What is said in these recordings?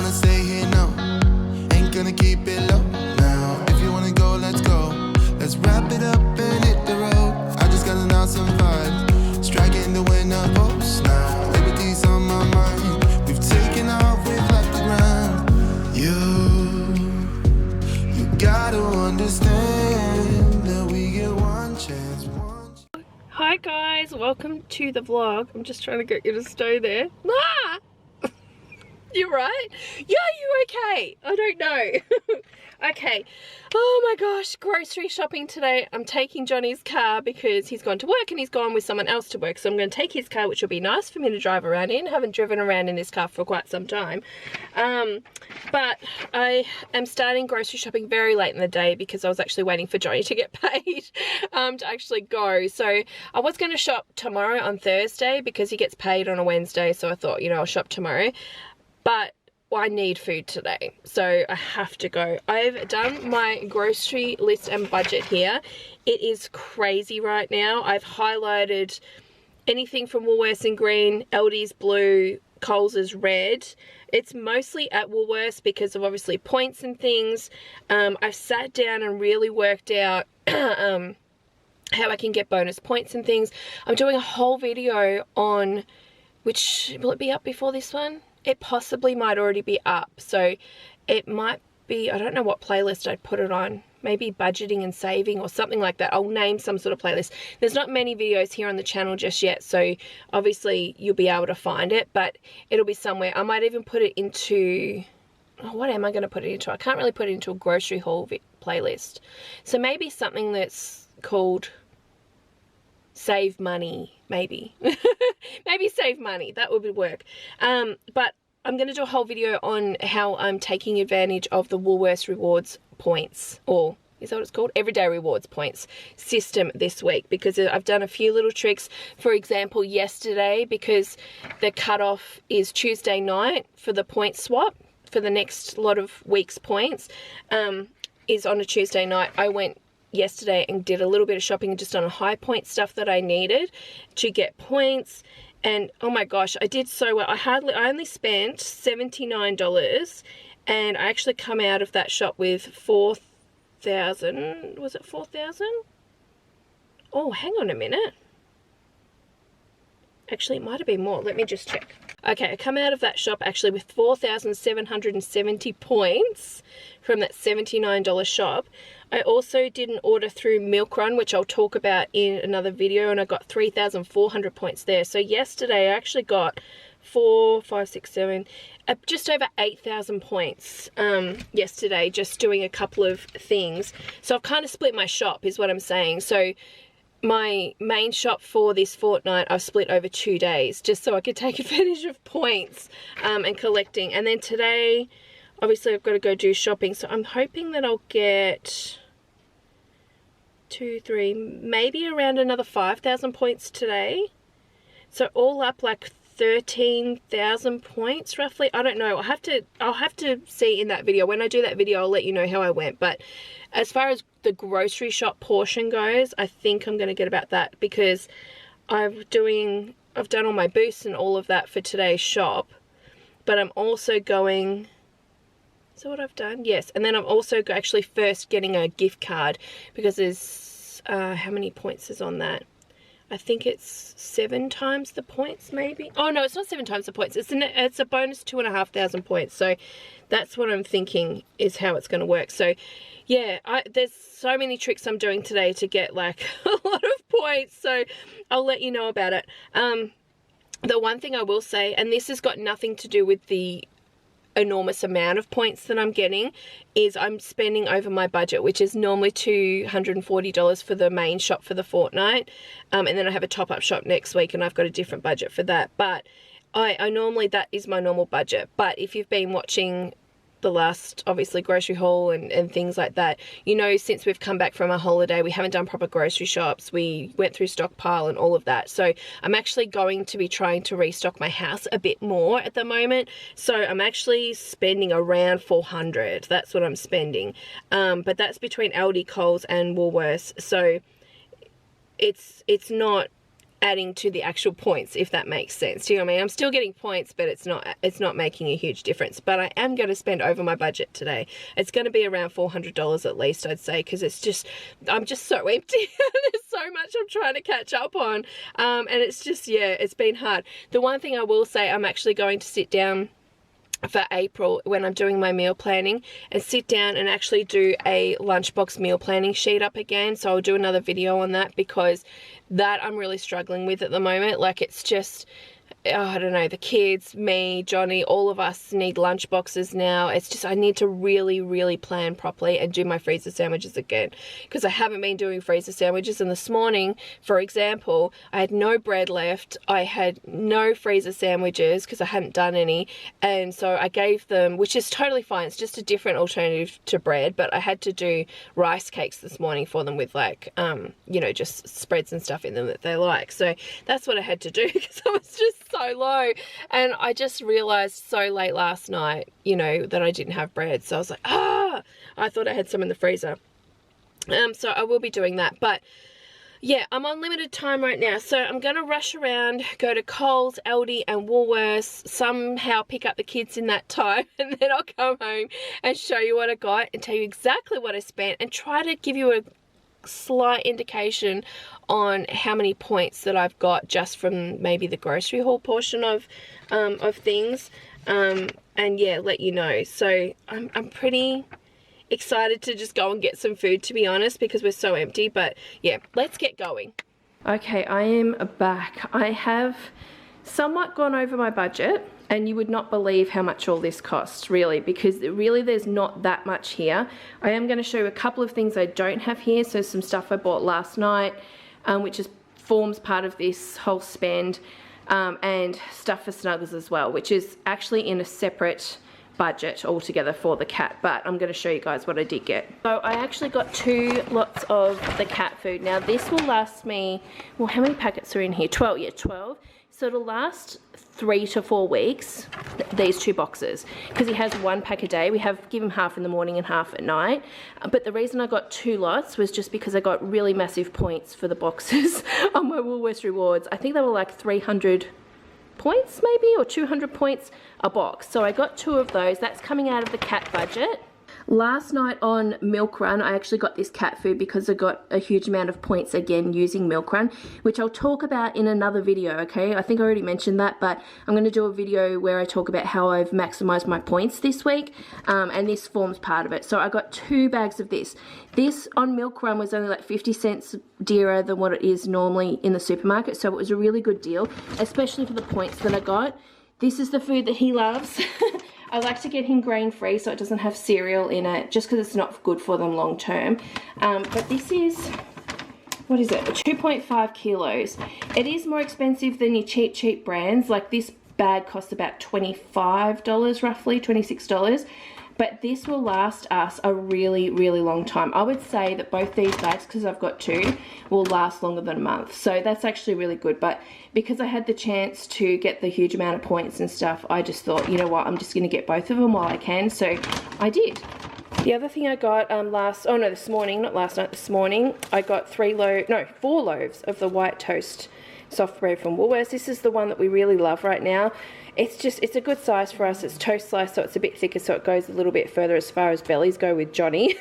gonna stay here, no. Ain't gonna keep it low. Now, if you wanna go, let's go. Let's wrap it up and hit the road. I just got an awesome vibe, striking the winner post now. Liberty's on my mind. We've taken off, we've left the ground. You gotta understand that we get one chance. Hi guys, welcome to the vlog. I'm just trying to get you to stay there. Ah! You right? Yeah, you okay? I don't know. Okay. Oh my gosh, grocery shopping today. I'm taking Johnny's car because he's gone to work and he's gone with someone else to work. So I'm going to take his car, which will be nice for me to drive around in. I haven't driven around in this car for quite some time. But I am starting grocery shopping very late in the day because I was actually waiting for Johnny to get paid to actually go. So I was going to shop tomorrow on Thursday because he gets paid on a Wednesday. So I thought, you know, I'll shop tomorrow. But I need food today, so I have to go. I've done my grocery list and budget here. It is crazy right now. I've highlighted anything from Woolworths in green, Aldi's blue, Coles is red. It's mostly at Woolworths because of obviously points and things. I've sat down and really worked out how I can get bonus points and things. I'm doing a whole video on, which, will it be up before this one? It possibly might already be up, so it might be, I don't know what playlist I'd put it on, maybe budgeting and saving or something like that. I'll name some sort of playlist. There's not many videos here on the channel just yet, so obviously you'll be able to find it, but it'll be somewhere. I might even put it into, oh, what am I going to put it into? I can't really put it into a grocery haul playlist. So maybe something that's called Save Money, maybe. Maybe Save Money, that would work. But I'm going to do a whole video on how I'm taking advantage of the Woolworths rewards points, or is that what it's called? Everyday rewards points system this week, because I've done a few little tricks. For example, yesterday, because the cutoff is Tuesday night for the point swap for the next lot of weeks points, is on a Tuesday night. I went yesterday and did a little bit of shopping just on high point stuff that I needed to get points, and oh my gosh, I did so well. I only spent $79, and I actually come out of that shop with 4,000. Was it 4,000? Oh, hang on a minute. Actually, it might have been more. Let me just check. Okay, I come out of that shop actually with 4,770 points from that $79 shop. I also did an order through Milk Run, which I'll talk about in another video, and I got 3,400 points there. So yesterday I actually got 4, 5, 6, 7, just over 8,000 points yesterday, just doing a couple of things. So I've kind of split my shop is what I'm saying. So my main shop for this fortnight I've split over 2 days just so I could take advantage of points and collecting. And then today obviously I've got to go do shopping, so I'm hoping that I'll get 2, 3, maybe around another 5,000 points today. So all up like 13,000 points roughly. I don't know. I'll have to see in that video. When I do that video, I'll let you know how I went. But as far as the grocery shop portion goes, I think I'm going to get about that, because I've done all my boosts and all of that for today's shop. But I'm also going, is that what I've done? Yes. And then I'm also actually first getting a gift card, because there's, how many points is on that? I think it's 7 times the points, maybe. Oh no, it's not 7 times the points. It's a bonus 2,500 points. So that's what I'm thinking is how it's going to work. So yeah, there's so many tricks I'm doing today to get like a lot of points. So I'll let you know about it. The one thing I will say, and this has got nothing to do with the enormous amount of points that I'm getting, is I'm spending over my budget, which is normally $240 for the main shop for the fortnight, and then I have a top-up shop next week and I've got a different budget for that. But I normally, that is my normal budget. But if you've been watching the last, obviously, grocery haul and things like that, you know, since we've come back from a holiday, we haven't done proper grocery shops. We went through stockpile and all of that. So I'm actually going to be trying to restock my house a bit more at the moment. So I'm actually spending around $400. That's what I'm spending. But that's between Aldi, Coles and Woolworths. So it's not adding to the actual points, if that makes sense. Do you know what I mean? I'm still getting points, but it's not making a huge difference. But I am going to spend over my budget today. It's going to be around $400 at least, I'd say, because I'm just so empty. There's so much I'm trying to catch up on, and it's just, yeah, it's been hard. The one thing I will say, I'm actually going to sit down for April when I'm doing my meal planning and sit down and actually do a lunchbox meal planning sheet up again. So I'll do another video on that, because that I'm really struggling with at the moment. Like, it's just, I don't know, the kids, me, Johnny, all of us need lunch boxes now. It's just, I need to really, really plan properly and do my freezer sandwiches again, because I haven't been doing freezer sandwiches. And this morning, for example, I had no bread left. I had no freezer sandwiches because I hadn't done any. And so I gave them, which is totally fine. It's just a different alternative to bread, but I had to do rice cakes this morning for them with, like, you know, just spreads and stuff in them that they like. So that's what I had to do, because I was just so low, and I just realized so late last night, you know, that I didn't have bread. So I was like, I thought I had some in the freezer. So I will be doing that. But yeah, I'm on limited time right now, so I'm gonna rush around, go to Coles, Aldi and Woolworths, somehow pick up the kids in that time, and then I'll come home and show you what I got and tell you exactly what I spent, and try to give you a slight indication on how many points that I've got just from maybe the grocery haul portion of things, and yeah, let you know. So I'm pretty excited to just go and get some food, to be honest, because we're so empty. But yeah, let's get going. Okay, I am back. I have somewhat gone over my budget, and you would not believe how much all this costs, really, because really there's not that much here. I am going to show you a couple of things I don't have here. So some stuff I bought last night, which forms part of this whole spend, and stuff for Snuggles as well, which is actually in a separate budget altogether for the cat. But I'm going to show you guys what I did get. So I actually got 2 lots of the cat food. Now this will last me, well, how many packets are in here? 12, yeah, 12. So it'll last 3 to 4 weeks, these 2 boxes, because he has 1 pack a day. We give him half in the morning and half at night. But the reason I got 2 lots was just because I got really massive points for the boxes on my Woolworths rewards. I think they were like 300 points maybe, or 200 points a box. So I got 2 of those. That's coming out of the cat budget. Last night on Milk Run, I actually got this cat food because I got a huge amount of points again using Milk Run, which I'll talk about in another video, okay? I think I already mentioned that, but I'm going to do a video where I talk about how I've maximized my points this week, and this forms part of it. So I got 2 bags of this. This on Milk Run was only like 50 cents dearer than what it is normally in the supermarket, so it was a really good deal, especially for the points that I got. This is the food that he loves. I like to get him grain-free so it doesn't have cereal in it, just because it's not good for them long term. But this is, what is it, 2.5 kilos. It is more expensive than your cheap brands. Like this bag costs about $25 roughly, $26. But this will last us a really, really long time. I would say that both these bags, because I've got 2, will last longer than a month. So that's actually really good. But because I had the chance to get the huge amount of points and stuff, I just thought, you know what, I'm just going to get both of them while I can. So I did. The other thing I got this morning, not last night, this morning, I got 4 loaves of the white toast soft bread from Woolworths. This is the one that we really love right now. It's a good size for us. It's toast slice, so it's a bit thicker, so it goes a little bit further as far as bellies go with Johnny.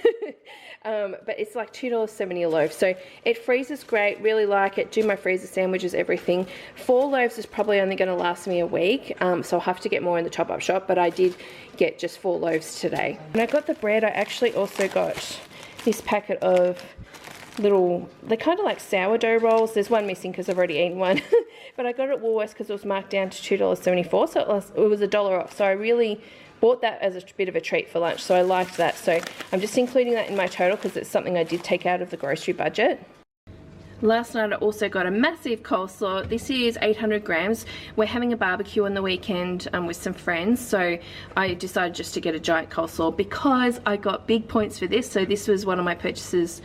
But it's like $2.70 a loaf, so it freezes great. Really like it. Do my freezer sandwiches, everything. 4 loaves is probably only going to last me a week, so I'll have to get more in the top-up shop, but I did get just 4 loaves today. When I got the bread, I actually also got this packet of they're kind of like sourdough rolls. There's one missing because I've already eaten one. But I got it at Woolworths because it was marked down to $2.74, so it was $1 off. So I really bought that as a bit of a treat for lunch, so I liked that. So I'm just including that in my total because it's something I did take out of the grocery budget. Last night I also got a massive coleslaw. This is 800 grams. We're having a barbecue on the weekend with some friends, so I decided just to get a giant coleslaw because I got big points for this. So this was one of my purchases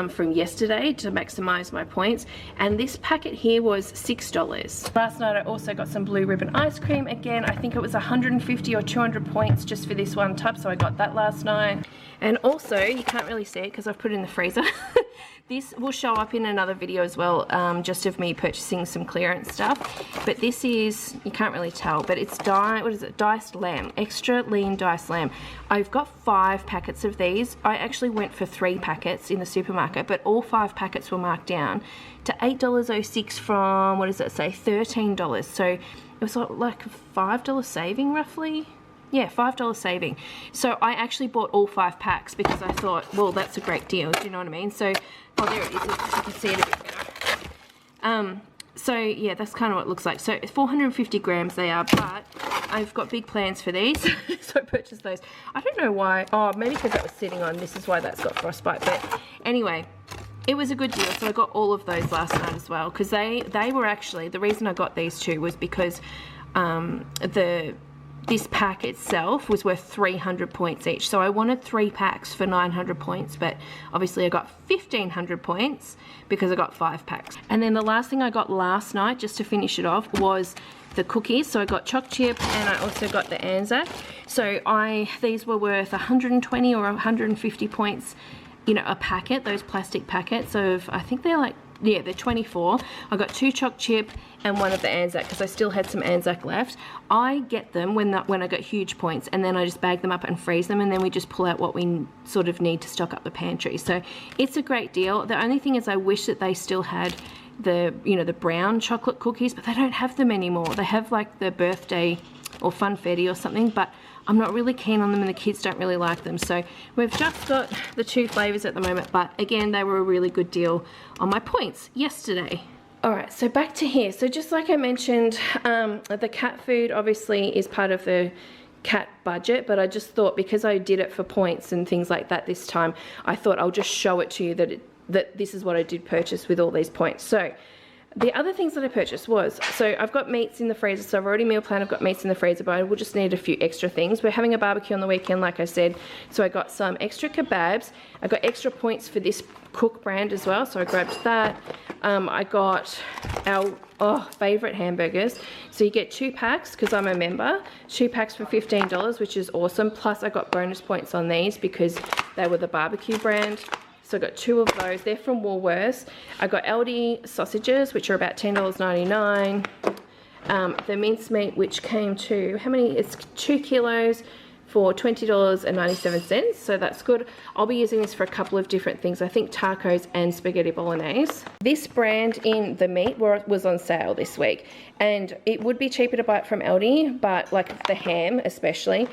from yesterday to maximize my points, and this packet here was $6. Last night I also got some blue ribbon ice cream. Again, I think it was 150 or 200 points just for this one tub, so I got that last night. And also, you can't really see it because I've put it in the freezer, This will show up in another video as well, just of me purchasing some clearance stuff. But this is, you can't really tell, but it's diced lamb, extra lean diced lamb. I've got 5 packets of these. I actually went for 3 packets in the supermarket, but all 5 packets were marked down to $8.06 from, what does it say, $13. So it was like a $5 saving roughly. Yeah, $5 saving. So I actually bought all 5 packs because I thought, well, that's a great deal. Do you know what I mean? So, oh, there it is. You can see it a bit better. So yeah, that's kind of what it looks like. So 450 grams they are, but I've got big plans for these, so I purchased those. I don't know why. Oh, maybe because that was sitting on. This is why that's got frostbite. But anyway, it was a good deal. So I got all of those last night as well, because they were actually, the reason I got these 2 was because this pack itself was worth 300 points each. So I wanted 3 packs for 900 points, but obviously I got 1,500 points because I got 5 packs. And then the last thing I got last night, just to finish it off, was the cookies. So I got choc chip and I also got the Anzac. So these were worth 120 or 150 points, you know, a packet, those plastic packets of, I think they're like, yeah, they're 24. I got 2 choc chip and 1 of the Anzac because I still had some Anzac left. I get them when I got huge points, and then I just bag them up and freeze them, and then we just pull out what we sort of need to stock up the pantry. So it's a great deal. The only thing is I wish that they still had the, you know, the brown chocolate cookies, but they don't have them anymore. They have like the birthday or funfetti or something, but I'm not really keen on them and the kids don't really like them. So we've just got the 2 flavors at the moment, but again, they were a really good deal on my points yesterday. Alright, so back to here. So just like I mentioned, the cat food obviously is part of the cat budget, but I just thought because I did it for points and things like that this time, I thought I'll just show it to you that this is what I did purchase with all these points. So the other things that I purchased was, so I've got meats in the freezer, so I've already meal planned, I've got meats in the freezer, but I will just need a few extra things. We're having a barbecue on the weekend, like I said, so I got some extra kebabs. I got extra points for this Cook brand as well, so I grabbed that. I got our favorite hamburgers. So you get 2 packs, because I'm a member, 2 packs for $15, which is awesome. Plus I got bonus points on these because they were the barbecue brand. So I got 2 of those. They're from Woolworths. I got Aldi sausages, which are about $10.99. The mincemeat, which came to, how many? It's 2 kilos for $20.97. So that's good. I'll be using this for a couple of different things. I think tacos and spaghetti bolognese. This brand in the meat was on sale this week. And it would be cheaper to buy it from Aldi, but like the ham especially.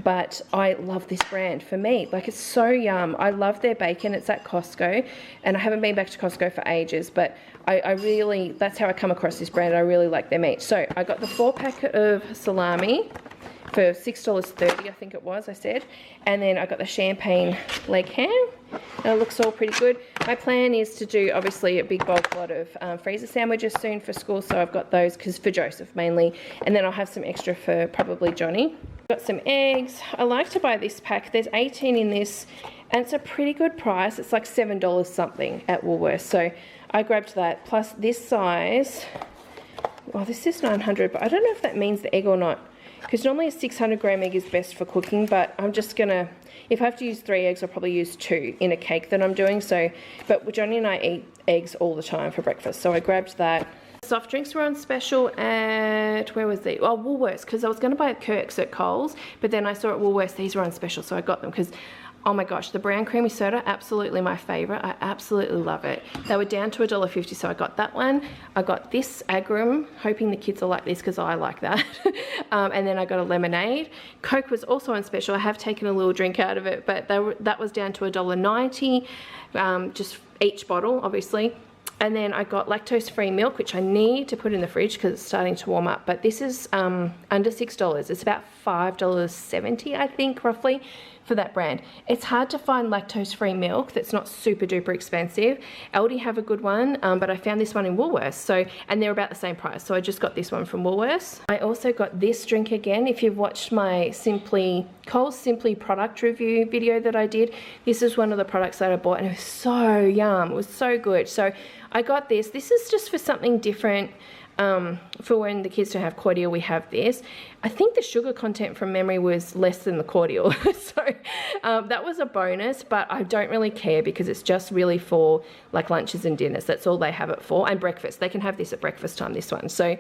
But I love this brand for meat. Like, it's so yum. I love their bacon. It's at Costco. And I haven't been back to Costco for ages, but I really, that's how I come across this brand. I really like their meat. So I got the 4-pack of salami for $6.30, I think it was, I said. And then I got the champagne leg ham. And it looks all pretty good. My plan is to do, obviously, a big bulk lot of freezer sandwiches soon for school. So I've got those, because for Joseph mainly. And then I'll have some extra for probably Johnny. Got some eggs. I like to buy this pack. There's 18 in this. And it's a pretty good price. It's like $7 something at Woolworths. So I grabbed that. Plus this size. Well, this is 900, but I don't know if that means the egg or not. Because normally a 600 gram egg is best for cooking, but I'm just gonna, if I have to use 3 eggs, I'll probably use 2 in a cake that I'm doing. So, but Johnny and I eat eggs all the time for breakfast, so I grabbed that. Soft drinks were on special at, where was they? Oh, Woolworths, because I was gonna buy Kirk's at Coles, but then I saw at Woolworths these were on special, so I got them because, oh my gosh, the brown creamy soda, absolutely my favorite. I absolutely love it. They were down to $1.50, so I got that one. I got this Agrum, hoping the kids will like this because I like that. And then I got a lemonade. Coke was also on special. I have taken a little drink out of it, but that was down to $1.90, just each bottle, obviously. And then I got lactose-free milk, which I need to put in the fridge because it's starting to warm up. But this is under $6. It's about $5.70, I think, roughly, for that brand. It's hard to find lactose-free milk that's not super duper expensive. Aldi have a good one, but I found this one in Woolworths. So, and they're about the same price. So I just got this one from Woolworths. I also got this drink again. If you've watched my Coles Simply product review video that I did, this is one of the products that I bought and it was so yum. It was so good. So I got this. This is just for something different. For when the kids don't have cordial, we have this. I think the sugar content from memory was less than the cordial. So That was a bonus, but I don't really care because it's just really for like lunches and dinners. That's all they have it for, and breakfast. They can have this at breakfast time, this one. So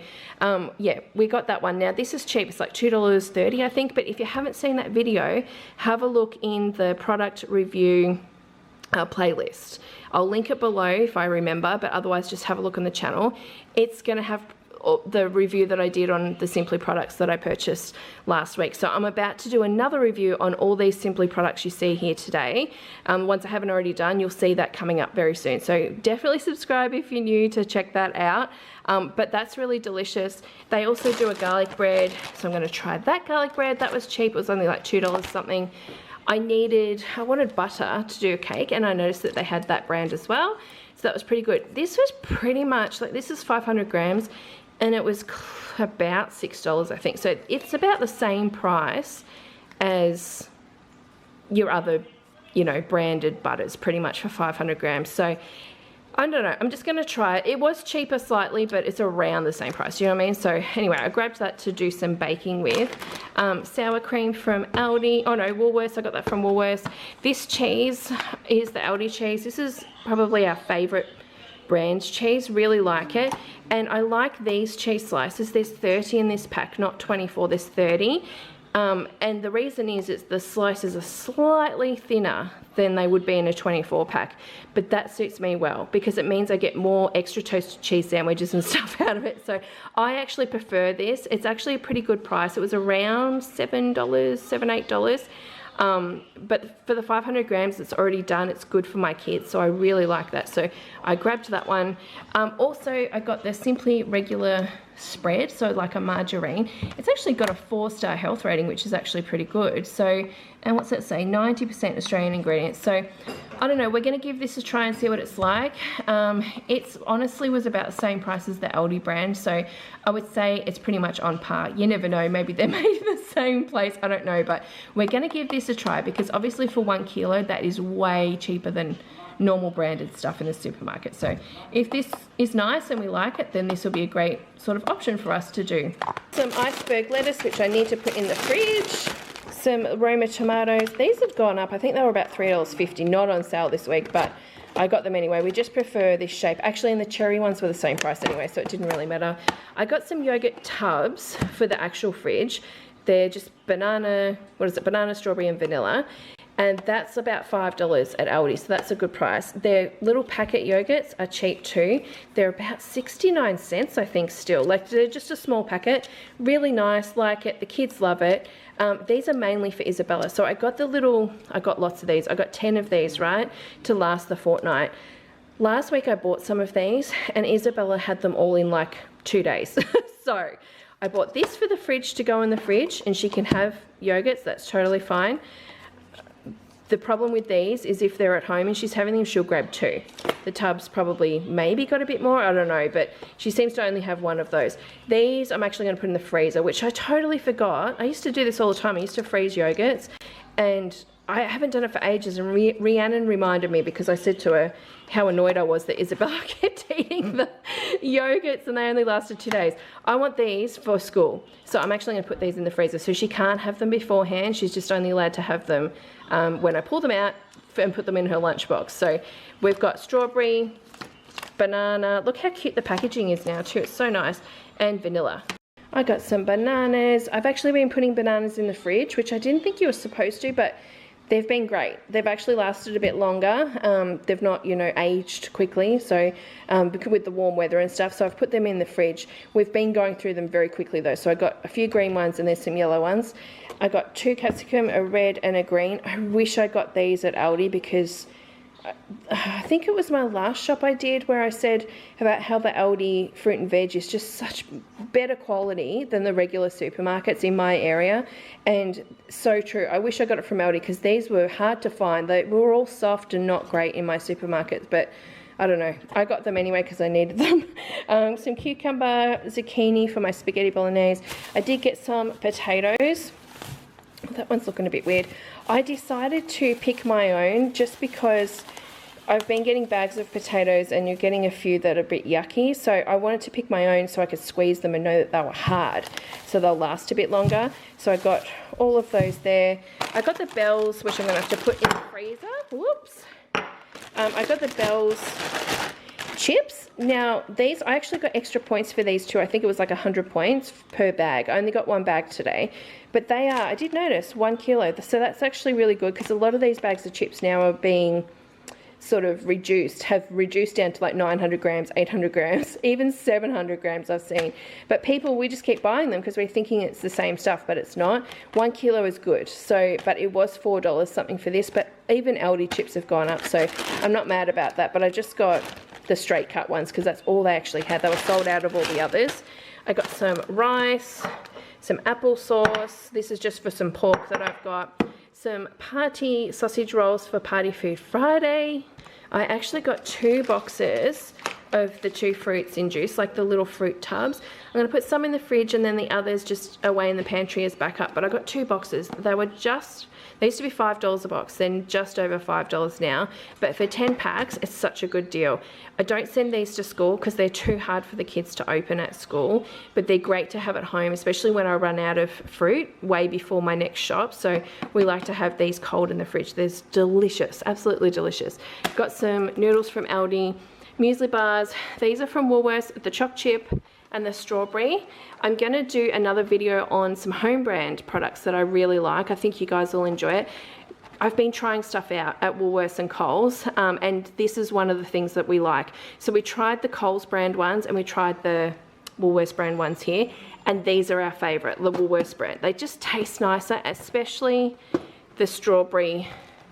yeah, we got that one. Now this is cheap. It's like $2.30, I think. But if you haven't seen that video, have a look in the product review playlist. I'll link it below if I remember, but otherwise just have a look on the channel. It's going to have the review that I did on the Simply products that I purchased last week. So I'm about to do another review on all these Simply products you see here today. Ones I haven't already done, you'll see that coming up very soon. So definitely subscribe if you're new to check that out. But that's really delicious. They also do a garlic bread, so I'm going to try that garlic bread. That was cheap. It was only like $2 something. I wanted butter to do a cake, and I noticed that they had that brand as well. So that was pretty good. This was pretty much, like, this is 500 grams, and it was about $6, I think. So it's about the same price as your other, you know, branded butters, pretty much for 500 grams. So I don't know, I'm just going to try it. It was cheaper slightly, but it's around the same price, you know what I mean? So anyway, I grabbed that to do some baking with. Sour cream from Aldi. Oh no, Woolworths. I got that from Woolworths. This cheese is the Aldi cheese. This is probably our favorite brand cheese. Really like it. And I like these cheese slices. There's 30 in this pack, not 24. There's 30. And the reason is the slices are slightly thinner than they would be in a 24 pack, but that suits me well because it means I get more extra toasted cheese sandwiches and stuff out of it. So I actually prefer this. It's actually a pretty good price. It was around $7, $8. But for the 500 grams, it's already done. It's good for my kids, so I really like that. So I grabbed that one. Also, I got the Simply regular spread, so like a margarine. It's actually got a 4-star health rating, which is actually pretty good. So, and what's that say? 90% Australian ingredients. So I don't know, we're going to give this a try and see what it's like. It's honestly was about the same price as the Aldi brand, so I would say it's pretty much on par. You never know, maybe they're made in the same place, I don't know, but we're going to give this a try because obviously for 1 kilo that is way cheaper than normal branded stuff in the supermarket. So if this is nice and we like it, then this will be a great sort of option for us to do. Some iceberg lettuce, which I need to put in the fridge. Some Roma tomatoes. These have gone up. I think they were about $3.50, not on sale this week, but I got them anyway. We just prefer this shape. Actually, and the cherry ones were the same price anyway, so it didn't really matter. I got some yogurt tubs for the actual fridge. They're just banana, banana, strawberry, and vanilla. And that's about $5 at Aldi, so that's a good price. Their little packet yogurts are cheap too. They're about 69 cents, I think, still. Like, they're just a small packet. Really nice, like it. The kids love it. These are mainly for Isabella. So I got lots of these. I got 10 of these, right, to last the fortnight. Last week I bought some of these, and Isabella had them all in like 2 days. So I bought this for the fridge to go in the fridge, and she can have yogurts. That's totally fine. The problem with these is if they're at home and she's having them, she'll grab 2. The tubs probably maybe got a bit more, I don't know, but she seems to only have 1 of those. These I'm actually going to put in the freezer, which I totally forgot. I used to do this all the time. I used to freeze yogurts, and I haven't done it for ages, and Rhiannon reminded me because I said to her how annoyed I was that Isabella kept eating the yogurts and they only lasted 2 days. I want these for school, so I'm actually going to put these in the freezer. So she can't have them beforehand. She's just only allowed to have them when I pull them out and put them in her lunchbox. So we've got strawberry, banana. Look how cute the packaging is now too. It's so nice. And vanilla. I got some bananas. I've actually been putting bananas in the fridge, which I didn't think you were supposed to, but they've been great. They've actually lasted a bit longer. They've not, you know, aged quickly. So with the warm weather and stuff, so I've put them in the fridge. We've been going through them very quickly though. So I got a few green ones and there's some yellow ones. I got 2 capsicum, a red and a green. I wish I got these at Aldi because I think it was my last shop I did where I said about how the Aldi fruit and veg is just such better quality than the regular supermarkets in my area, and so true. I wish I got it from Aldi because these were hard to find. They were all soft and not great in my supermarkets, but I don't know. I got them anyway because I needed them. Some cucumber, zucchini for my spaghetti bolognese. I did get some potatoes. That one's looking a bit weird. I decided to pick my own just because I've been getting bags of potatoes and you're getting a few that are a bit yucky, so I wanted to pick my own so I could squeeze them and know that they were hard, so they'll last a bit longer. So I got all of those there. I got the bells, which I'm going to have to put in the freezer. Whoops. I got the bells chips. Now these, I actually got extra points for these too. I think it was like 100 points per bag. I only got one bag today, but they are, I did notice, 1 kilo, so that's actually really good, because a lot of these bags of chips now are being sort of have reduced down to like 900 grams, 800 grams, even 700 grams I've seen. But people, we just keep buying them because we're thinking it's the same stuff, but it's not. 1 kilo is good. So, but it was $4 something for this, but even Aldi chips have gone up, so I'm not mad about that. But I just got the straight cut ones because that's all they actually had. They were sold out of all the others. I got some rice, some applesauce. This is just for some pork that I've got. Some party sausage rolls for Party Food Friday. I actually got 2 boxes of the 2 fruits in juice, like the little fruit tubs. I'm going to put some in the fridge and then the others just away in the pantry as backup. But I got 2 boxes. They used to be $5 a box, then just over $5 now. But for 10 packs, it's such a good deal. I don't send these to school because they're too hard for the kids to open at school, but they're great to have at home, especially when I run out of fruit way before my next shop. So we like to have these cold in the fridge. They're delicious, absolutely delicious. Got some noodles from Aldi, muesli bars. These are from Woolworths, the choc chip and the strawberry. I'm gonna do another video on some home brand products that I really like. I think you guys will enjoy it. I've been trying stuff out at Woolworths and Coles, and this is one of the things that we like. So we tried the Coles brand ones and we tried the Woolworths brand ones here, and these are our favorite, the Woolworths brand. They just taste nicer, especially the strawberry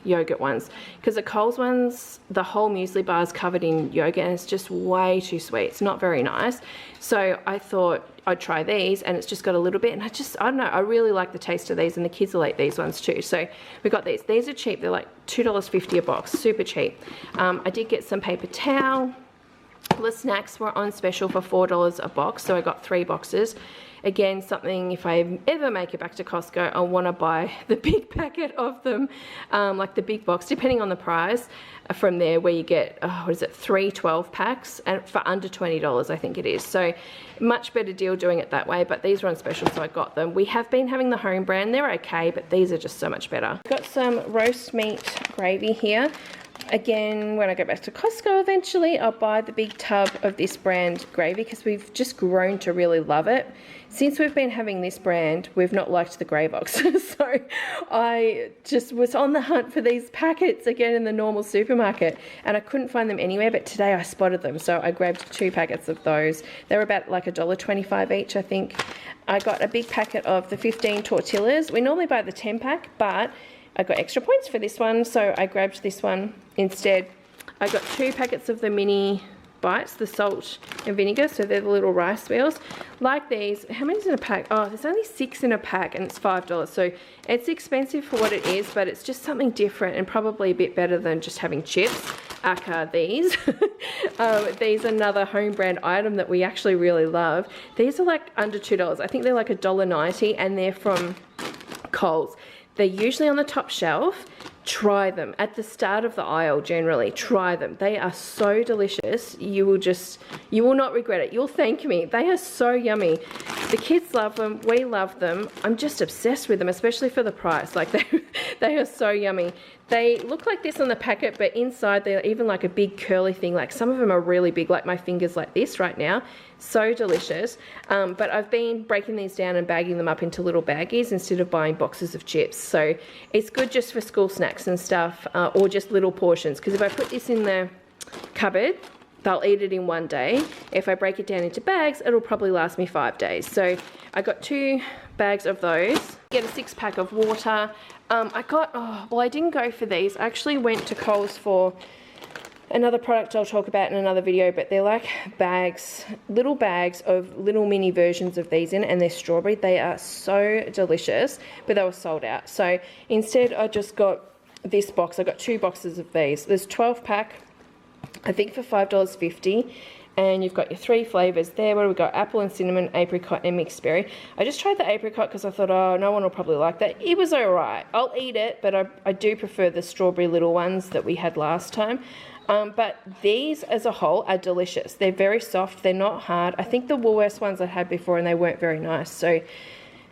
yogurt ones, because the Coles ones, the whole muesli bar is covered in yogurt and it's just way too sweet. It's not very nice. So I thought I'd try these, and it's just got a little bit, and I don't know, I really like the taste of these, and the kids will eat these ones too. So we got these. These are cheap. They're like $2.50 a box, super cheap. I did get some paper towel. The snacks were on special for $4 a box, so I got 3 boxes. Again, something, if I ever make it back to Costco, I want to buy the big packet of them, like the big box, depending on the price, from there, where you get, 3 12 packs, and for under $20, I think it is. So much better deal doing it that way, but these were on special, so I got them. We have been having the home brand. They're okay, but these are just so much better. Got some roast meat gravy here. Again, when I go back to Costco eventually, I'll buy the big tub of this brand gravy, because we've just grown to really love it. Since we've been having this brand, we've not liked the grey box. So I just was on the hunt for these packets again in the normal supermarket, and I couldn't find them anywhere, but today I spotted them. So I grabbed 2 packets of those. They were about like $1.25 each, I think. I got a big packet of the 15 tortillas. We normally buy the 10 pack, but I got extra points for this one, so I grabbed this one instead. I got 2 packets of the mini bites, the salt and vinegar, so they're the little rice wheels. Like these, how many's in a pack? Oh, there's only 6 in a pack, and it's $5. So it's expensive for what it is, but it's just something different and probably a bit better than just having chips, aka these. These are another home brand item that we actually really love. These are like under $2. I think they're like $1.90, and they're from Coles. They're usually on the top shelf. Try them at the start of the aisle. Generally try them. They are so delicious. You will not regret it. You'll thank me. They are so yummy. The kids love them. We love them. I'm just obsessed with them, especially for the price. Like they are so yummy. They look like this on the packet, but inside they're even like a big curly thing. Like some of them are really big, like my fingers like this right now. So delicious. But I've been breaking these down and bagging them up into little baggies instead of buying boxes of chips. So it's good just for school snacks and stuff, or just little portions. Because if I put this in the cupboard, they'll eat it in one day. If I break it down into bags, it'll probably last me 5 days. So I got 2 bags of those. Get a 6-pack of water. I didn't go for these. I actually went to Coles for another product I'll talk about in another video, but they're like bags, little bags of little mini versions of these in, and they're strawberry. They are so delicious, but they were sold out. So instead I just got this box. I got 2 boxes of these. There's 12-pack, I think for $5.50, and you've got your 3 flavors there. What do we got? Apple and cinnamon, apricot and mixed berry. I just tried the apricot because I thought, oh, no one will probably like that. It was all right. I'll eat it, but I do prefer the strawberry little ones that we had last time. But these as a whole are delicious. They're very soft, they're not hard. I think the Woolworths ones I had before and they weren't very nice, so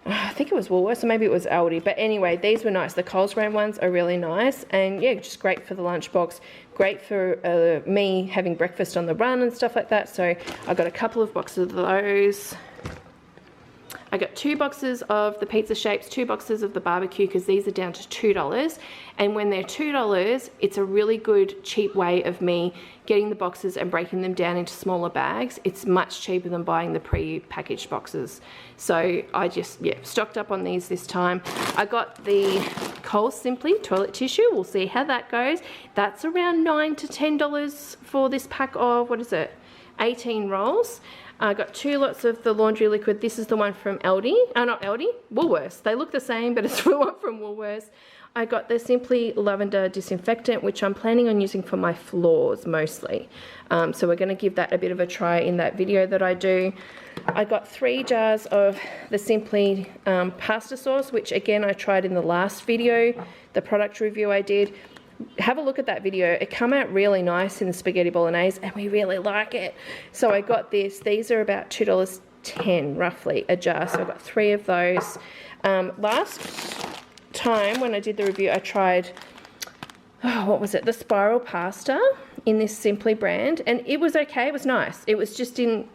I think it was Woolworths or maybe it was Aldi, but anyway, these were nice. The Coles brand ones are really nice, and yeah, just great for the lunchbox, great for me having breakfast on the run and stuff like that. So I got a couple of boxes of those. I got 2 boxes of the pizza shapes, 2 boxes of the barbecue, because these are down to $2. And when they're $2, it's a really good cheap way of me getting the boxes and breaking them down into smaller bags. It's much cheaper than buying the pre-packaged boxes. So I just, yeah, stocked up on these this time. I got the Coles Simply toilet tissue. We'll see how that goes. That's around $9 to $10 for this pack of, what is it, 18 rolls. I got 2 lots of the laundry liquid. This is the one from Aldi. Not Aldi, Woolworths. They look the same, but it's the one from Woolworths. I got the Simply Lavender Disinfectant, which I'm planning on using for my floors mostly. So we're going to give that a bit of a try in that video that I do. I got 3 jars of the Simply pasta sauce, which again I tried in the last video, the product review I did. Have a look at that video. It came out really nice in the spaghetti bolognese and we really like it. So I got this. These are about $2.10 roughly a jar. So I got 3 of those. Last time when I did the review, I tried, what was it? The spiral pasta in this Simply brand, and it was okay. It was nice. It was just in,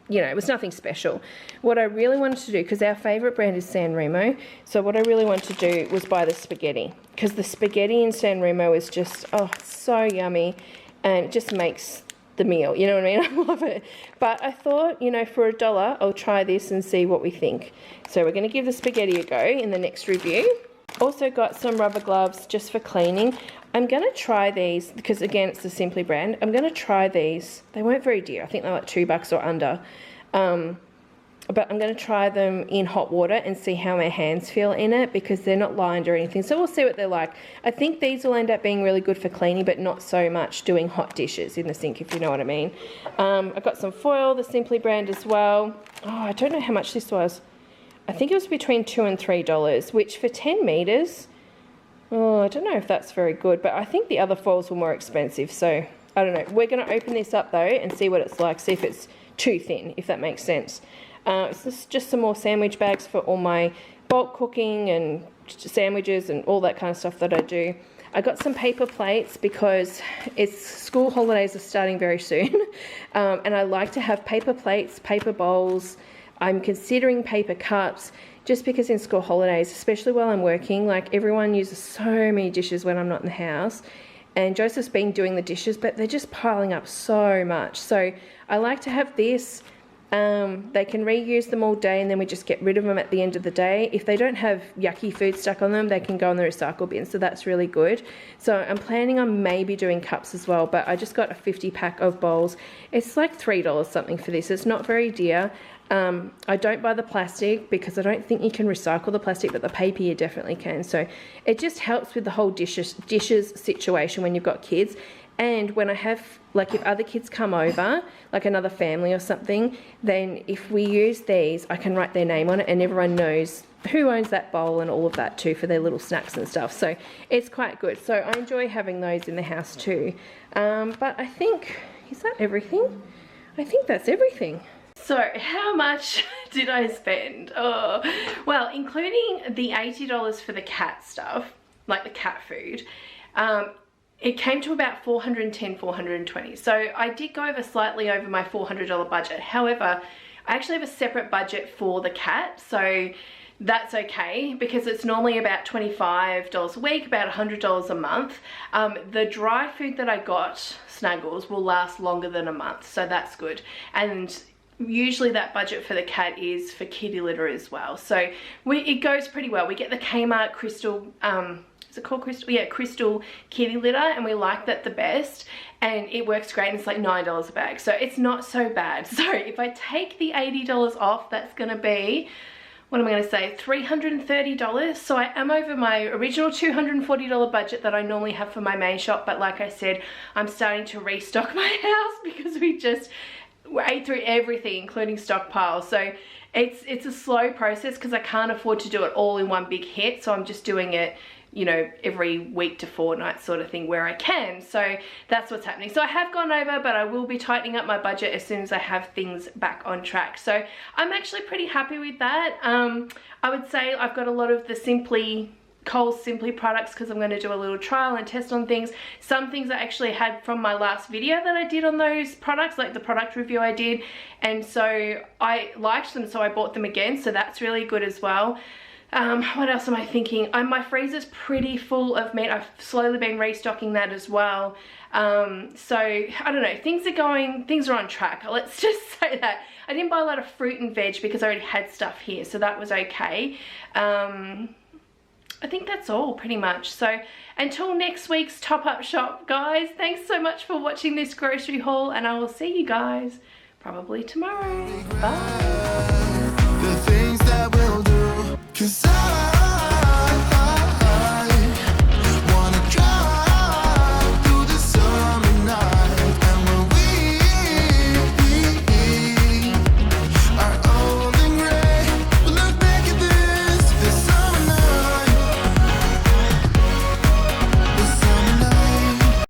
you know, it was nothing special. What I really wanted to do, because our favourite brand is San Remo, so what I really wanted to do was buy the spaghetti, because the spaghetti in San Remo is just, oh, so yummy, and it just makes the meal, you know what I mean? I love it. But I thought, you know, for $1, I'll try this and see what we think. So we're going to give the spaghetti a go in the next review. Also got some rubber gloves just for cleaning. I'm going to try these because, again, it's the Simply brand. I'm going to try these. They weren't very dear. I think they're like $2 or under. But I'm going to try them in hot water and see how my hands feel in it, because they're not lined or anything. So we'll see what they're like. I think these will end up being really good for cleaning, but not so much doing hot dishes in the sink, if you know what I mean. I got some foil, the Simply brand as well. Oh, I don't know how much this was. I think it was between $2 and $3, which for 10 meters, oh, I don't know if that's very good, but I think the other foils were more expensive, so I don't know. We're going to open this up though and see what it's like, see if it's too thin, if that makes sense. It's just some more sandwich bags for all my bulk cooking and sandwiches and all that kind of stuff that I do. I got some paper plates because school holidays are starting very soon, and I like to have paper plates, paper bowls. I'm considering paper cups, just because in school holidays, especially while I'm working, like everyone uses so many dishes when I'm not in the house, and Joseph's been doing the dishes, but they're just piling up so much. So I like to have this. They can reuse them all day, and then we just get rid of them at the end of the day. If they don't have yucky food stuck on them, they can go in the recycle bin, so that's really good. So I'm planning on maybe doing cups as well, but I just got a 50 pack of bowls. It's like $3 something for this. It's not very dear. I don't buy the plastic because I don't think you can recycle the plastic, but the paper you definitely can. So it just helps with the whole dishes situation when you've got kids. And when I have, like, if other kids come over, like another family or something, then if we use these, I can write their name on it and everyone knows who owns that bowl and all of that too, for their little snacks and stuff. So it's quite good. So I enjoy having those in the house too. But I think, is that everything? I think that's everything. So how much did I spend? Oh, well, including the $80 for the cat stuff, like the cat food, it came to about $410, $420. So I did go over slightly over my $400 budget. However, I actually have a separate budget for the cat, so that's okay, because it's normally about $25 a week, about $100 a month. The dry food that I got, Snuggles, will last longer than a month, so that's good. And usually that budget for the cat is for kitty litter as well, so it goes pretty well. We get the Kmart Crystal, is it called Crystal? Yeah, Crystal kitty litter, and we like that the best, and it works great, and it's like $9 a bag, so it's not so bad. So if I take the $80 off, that's gonna be, what am I going to say, $330. So I am over my original $240 budget that I normally have for my main shop, but like I said, I'm starting to restock my house because we ate through everything, including stockpiles. So it's a slow process because I can't afford to do it all in one big hit, so I'm just doing it you know, every week to fortnight sort of thing where I can. So that's what's happening. So I have gone over, but I will be tightening up my budget as soon as I have things back on track. So I'm actually pretty happy with that. I would say I've got a lot of the Coles Simply products because I'm going to do a little trial and test on things. Some things I actually had from my last video that I did on those products, like the product review I did, and so I liked them, so I bought them again, so that's really good as well. What else am I thinking? My freezer's pretty full of meat. I've slowly been restocking that as well. So I don't know, things are on track. Let's just say that. I didn't buy a lot of fruit and veg because I already had stuff here, so that was okay. I think that's all pretty much. So until next week's top up shop, guys, thanks so much for watching this grocery haul, and I will see you guys probably tomorrow. Bye. The things that we'll do, 'cause I